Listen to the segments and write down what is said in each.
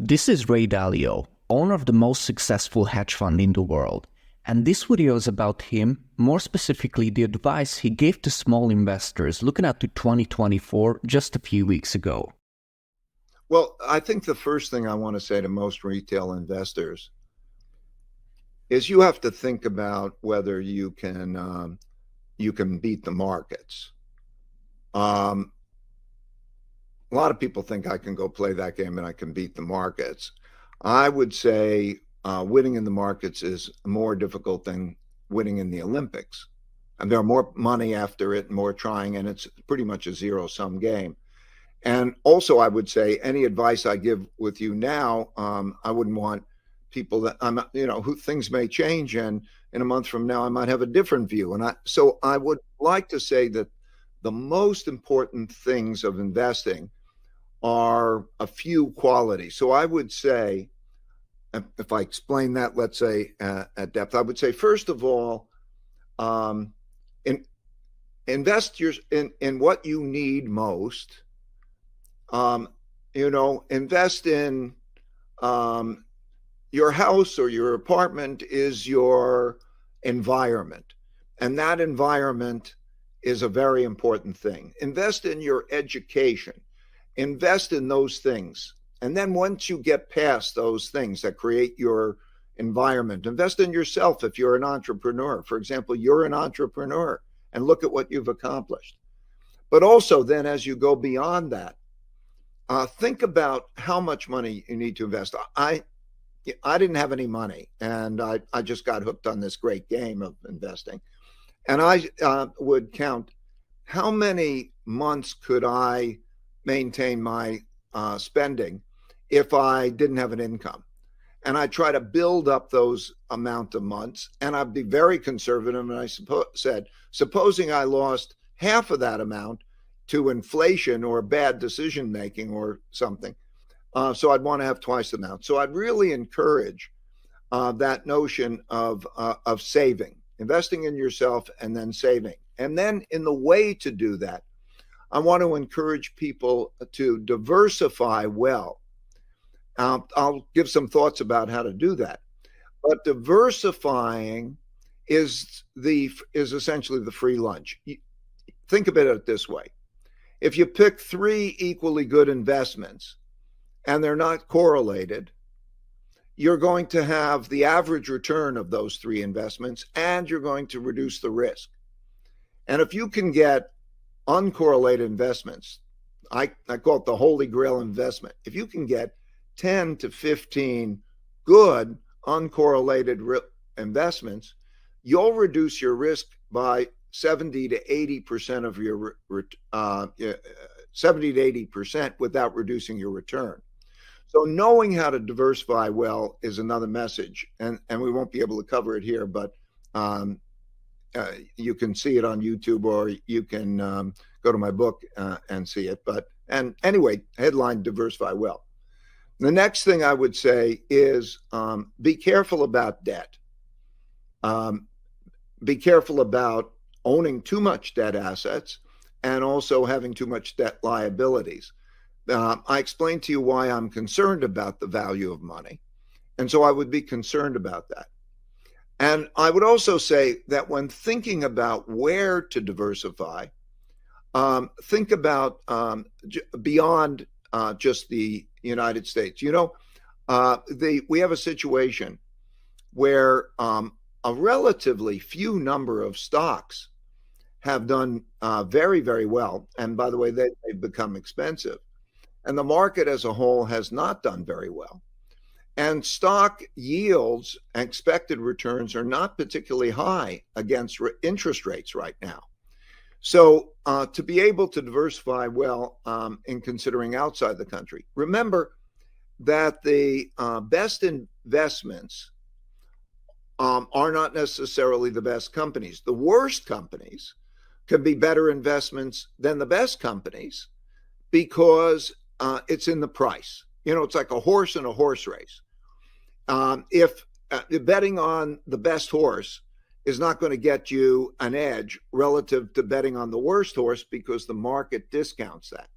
This is Ray Dalio, owner of the most successful hedge fund in the world. And this video is about him, more specifically the advice he gave to small investors looking out to 2024 just a few weeks ago. Well, I think the first thing I want to say to most retail investors is you have to think about whether you can beat the markets. A lot of people think I can go play that game and I can beat the markets. I would say winning in the markets is more difficult than winning in the Olympics. And there are more money after it, more trying, and it's pretty much a zero-sum game. And also, I would say any advice I give with you now, I wouldn't want people that who things may change, and in a month from now, I might have a different view. So I would like to say that the most important things of investing are a few qualities. So I would say, if I explain that, let's say at depth, I would say, first of all, invest in what you need most. Invest in your house or your apartment is your environment. And that environment is a very important thing. Invest in your education. Invest in those things. And then once you get past those things that create your environment, invest in yourself if you're an entrepreneur. For example, you're an entrepreneur and look at what you've accomplished. But also then as you go beyond that, think about how much money you need to invest. I didn't have any money, and I just got hooked on this great game of investing. And I would count how many months could I maintain my spending if I didn't have an income. And I try to build up those amount of months, and I'd be very conservative. And I said, supposing I lost half of that amount to inflation or bad decision making or something. So I'd want to have twice the amount. So I'd really encourage that notion of saving, investing in yourself and then saving. And then in the way to do that, I want to encourage people to diversify well. I'll give some thoughts about how to do that. But diversifying is essentially the free lunch. Think about it this way. If you pick three equally good investments and they're not correlated, you're going to have the average return of those three investments and you're going to reduce the risk. And if you can get uncorrelated investments, I call it the holy grail investment. If you can get 10 to 15 good uncorrelated investments, you'll reduce your risk by 70 to 80% of your 70 to 80% without reducing your return. So knowing how to diversify well is another message, and we won't be able to cover it here, but you can see it on YouTube, or you can go to my book and see it. And anyway, headline: diversify well. The next thing I would say is be careful about debt. Be careful about owning too much debt assets and also having too much debt liabilities. I explained to you why I'm concerned about the value of money. And so I would be concerned about that. And I would also say that when thinking about where to diversify, think about beyond just the United States. We have a situation where a relatively few number of stocks have done very, very well. And by the way, they've become expensive. And the market as a whole has not done very well. And stock yields, expected returns, are not particularly high against interest rates right now. So to be able to diversify well in considering outside the country, remember that the best investments are not necessarily the best companies. The worst companies can be better investments than the best companies because it's in the price. It's like a horse in a horse race. If betting on the best horse is not going to get you an edge relative to betting on the worst horse because the market discounts that.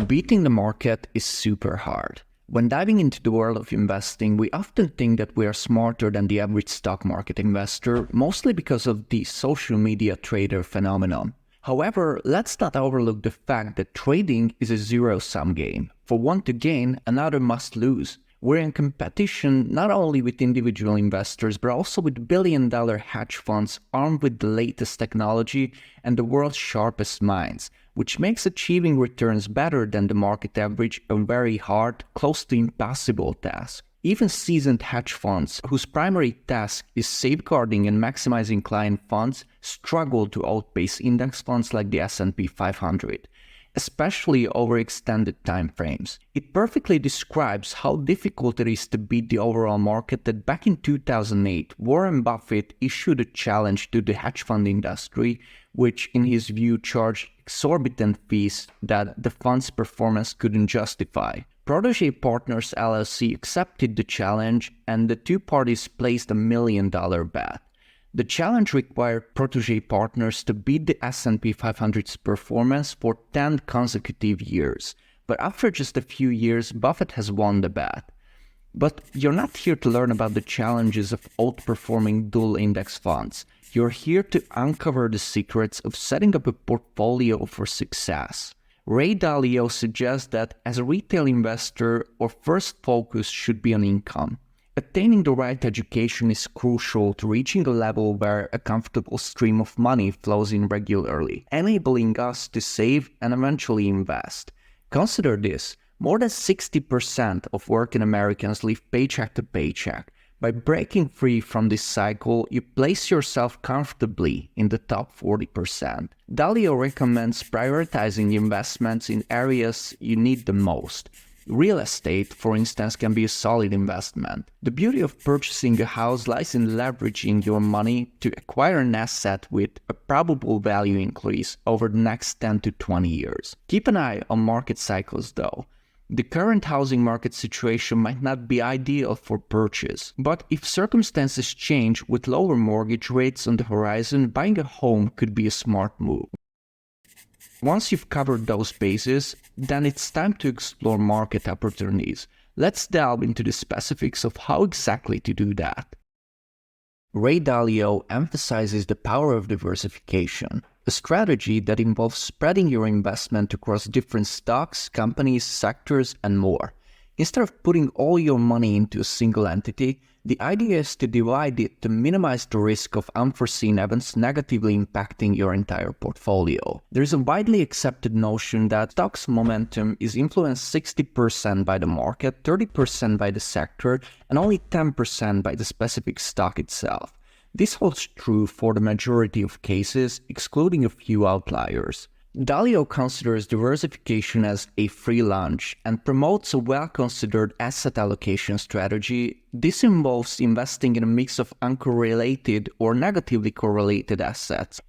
Beating the market is super hard. When diving into the world of investing, we often think that we are smarter than the average stock market investor, mostly because of the social media trader phenomenon. However, let's not overlook the fact that trading is a zero-sum game. For one to gain, another must lose. We're in competition not only with individual investors, but also with billion-dollar hedge funds armed with the latest technology and the world's sharpest minds, which makes achieving returns better than the market average a very hard, close to impossible task. Even seasoned hedge funds, whose primary task is safeguarding and maximizing client funds, struggle to outpace index funds like the S&P 500. Especially over extended time frames. It perfectly describes how difficult it is to beat the overall market that back in 2008, Warren Buffett issued a challenge to the hedge fund industry, which in his view charged exorbitant fees that the fund's performance couldn't justify. Protege Partners LLC accepted the challenge, and the two parties placed a $1 million bet. The challenge required Protege Partners to beat the S&P 500's performance for 10 consecutive years. But after just a few years, Buffett has won the bet. But you're not here to learn about the challenges of outperforming dual index funds. You're here to uncover the secrets of setting up a portfolio for success. Ray Dalio suggests that as a retail investor, our first focus should be on income. Attaining the right education is crucial to reaching a level where a comfortable stream of money flows in regularly, enabling us to save and eventually invest. Consider this, more than 60% of working Americans live paycheck to paycheck. By breaking free from this cycle, you place yourself comfortably in the top 40%. Dalio recommends prioritizing investments in areas you need the most. Real estate, for instance, can be a solid investment. The beauty of purchasing a house lies in leveraging your money to acquire an asset with a probable value increase over the next 10 to 20 years. Keep an eye on market cycles though. The current housing market situation might not be ideal for purchase, but if circumstances change with lower mortgage rates on the horizon, buying a home could be a smart move. Once you've covered those bases, then it's time to explore market opportunities. Let's delve into the specifics of how exactly to do that. Ray Dalio emphasizes the power of diversification, a strategy that involves spreading your investment across different stocks, companies, sectors, and more. Instead of putting all your money into a single entity, the idea is to divide it to minimize the risk of unforeseen events negatively impacting your entire portfolio. There is a widely accepted notion that stocks' momentum is influenced 60% by the market, 30% by the sector, and only 10% by the specific stock itself. This holds true for the majority of cases, excluding a few outliers. Dalio considers diversification as a free lunch and promotes a well-considered asset allocation strategy. This involves investing in a mix of uncorrelated or negatively correlated assets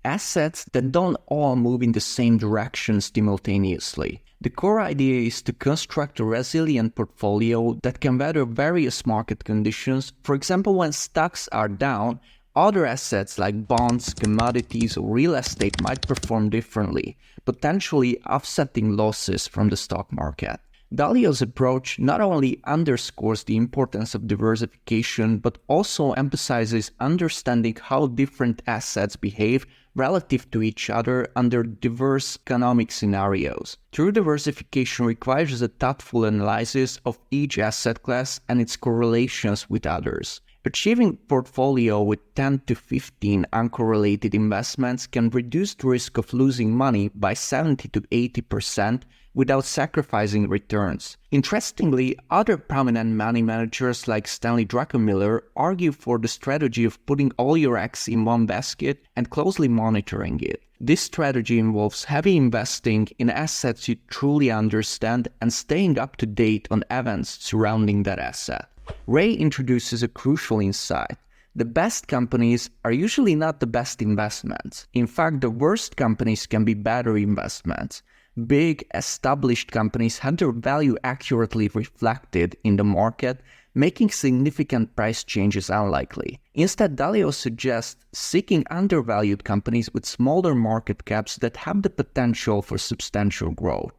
that don't all move in the same direction simultaneously. The core idea is to construct a resilient portfolio that can weather various market conditions. For example, when stocks are down, other assets like bonds, commodities, or real estate might perform differently, potentially offsetting losses from the stock market. Dalio's approach not only underscores the importance of diversification, but also emphasizes understanding how different assets behave relative to each other under diverse economic scenarios. True diversification requires a thoughtful analysis of each asset class and its correlations with others. Achieving a portfolio with 10 to 15 uncorrelated investments can reduce the risk of losing money by 70 to 80% without sacrificing returns. Interestingly, other prominent money managers like Stanley Druckenmiller argue for the strategy of putting all your eggs in one basket and closely monitoring it. This strategy involves heavy investing in assets you truly understand and staying up to date on events surrounding that asset. Ray introduces a crucial insight. The best companies are usually not the best investments. In fact, the worst companies can be better investments. Big, established companies have their value accurately reflected in the market, making significant price changes unlikely. Instead, Dalio suggests seeking undervalued companies with smaller market caps that have the potential for substantial growth.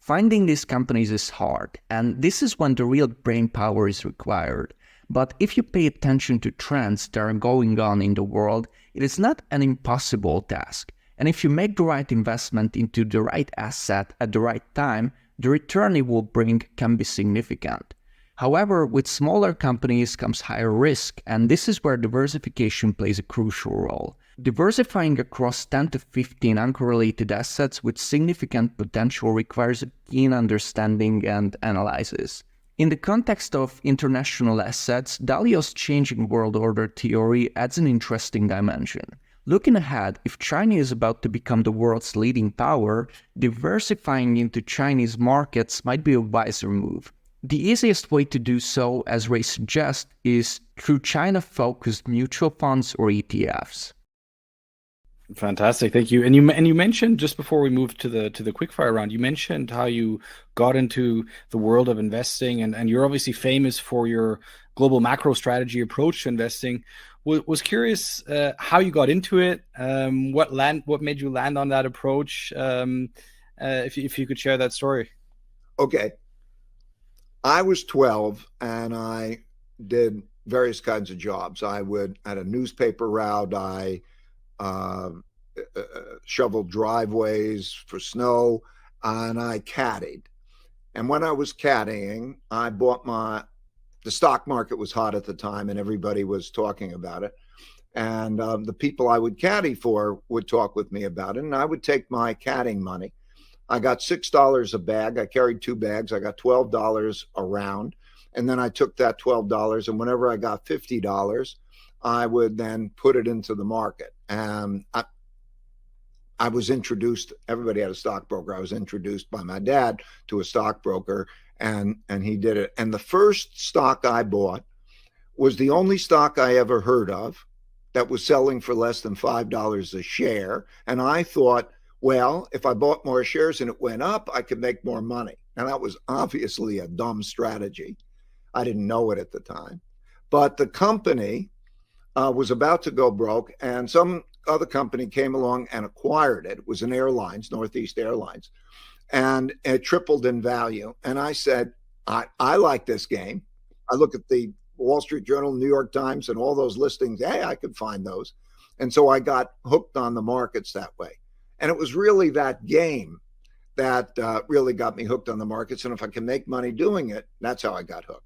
Finding these companies is hard, and this is when the real brain power is required. But if you pay attention to trends that are going on in the world, it is not an impossible task. And if you make the right investment into the right asset at the right time, the return it will bring can be significant. However, with smaller companies comes higher risk, and this is where diversification plays a crucial role. Diversifying across 10 to 15 uncorrelated assets with significant potential requires a keen understanding and analysis. In the context of international assets, Dalio's changing world order theory adds an interesting dimension. Looking ahead, if China is about to become the world's leading power, diversifying into Chinese markets might be a wiser move. The easiest way to do so, as Ray suggests, is through China-focused mutual funds or ETFs. Fantastic, thank you. And you mentioned just before we moved to the quickfire round, you mentioned how you got into the world of investing, and you're obviously famous for your global macro strategy approach to investing. Was curious how you got into it. What made you land on that approach? If you could share that story. Okay. I was 12 and I did various kinds of jobs. I had a newspaper route. I shoveled driveways for snow, and I caddied. And when I was caddying, I bought the stock market was hot at the time and everybody was talking about it. And the people I would caddy for would talk with me about it, and I would take my caddying money. I got $6 a bag. I carried 2 bags. I got $12 a round. And then I took that $12, and whenever I got $50, I would then put it into the market. And I was introduced, everybody had a stockbroker. I was introduced by my dad to a stockbroker, and he did it. And the first stock I bought was the only stock I ever heard of that was selling for less than $5 a share. And I thought, well, if I bought more shares and it went up, I could make more money. And that was obviously a dumb strategy. I didn't know it at the time. But the company was about to go broke, and some other company came along and acquired it. It was an airlines, Northeast Airlines, and it tripled in value. And I said, I like this game. I look at the Wall Street Journal, New York Times, and all those listings. Hey, I could find those. And so I got hooked on the markets that way. And it was really that game that really got me hooked on the markets. And if I can make money doing it, that's how I got hooked.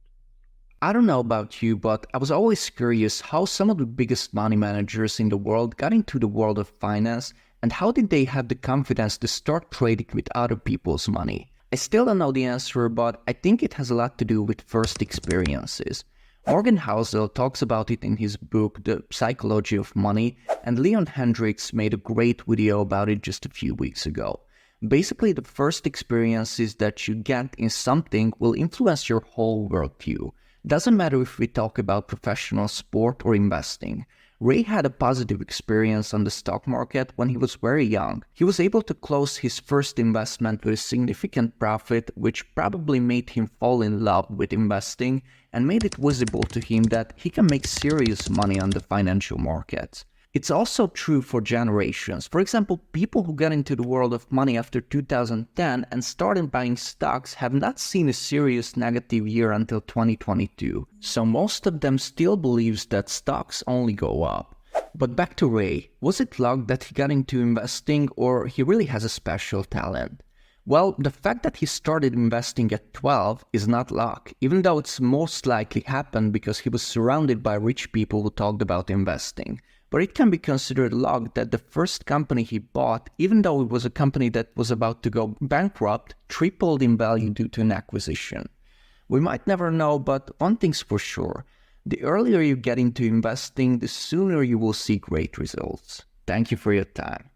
I don't know about you, but I was always curious how some of the biggest money managers in the world got into the world of finance, and how did they have the confidence to start trading with other people's money? I still don't know the answer, but I think it has a lot to do with first experiences. Morgan Housel talks about it in his book, The Psychology of Money, and Leon Hendricks made a great video about it just a few weeks ago. Basically, the first experiences that you get in something will influence your whole worldview. Doesn't matter if we talk about professional sport or investing. Ray had a positive experience on the stock market when he was very young. He was able to close his first investment with a significant profit, which probably made him fall in love with investing and made it visible to him that he can make serious money on the financial markets. It's also true for generations. For example, people who got into the world of money after 2010 and started buying stocks have not seen a serious negative year until 2022. So most of them still believes that stocks only go up. But back to Ray, was it luck that he got into investing, or he really has a special talent? Well, the fact that he started investing at 12 is not luck, even though it's most likely happened because he was surrounded by rich people who talked about investing. But it can be considered luck that the first company he bought, even though it was a company that was about to go bankrupt, tripled in value due to an acquisition. We might never know, but one thing's for sure. The earlier you get into investing, the sooner you will see great results. Thank you for your time.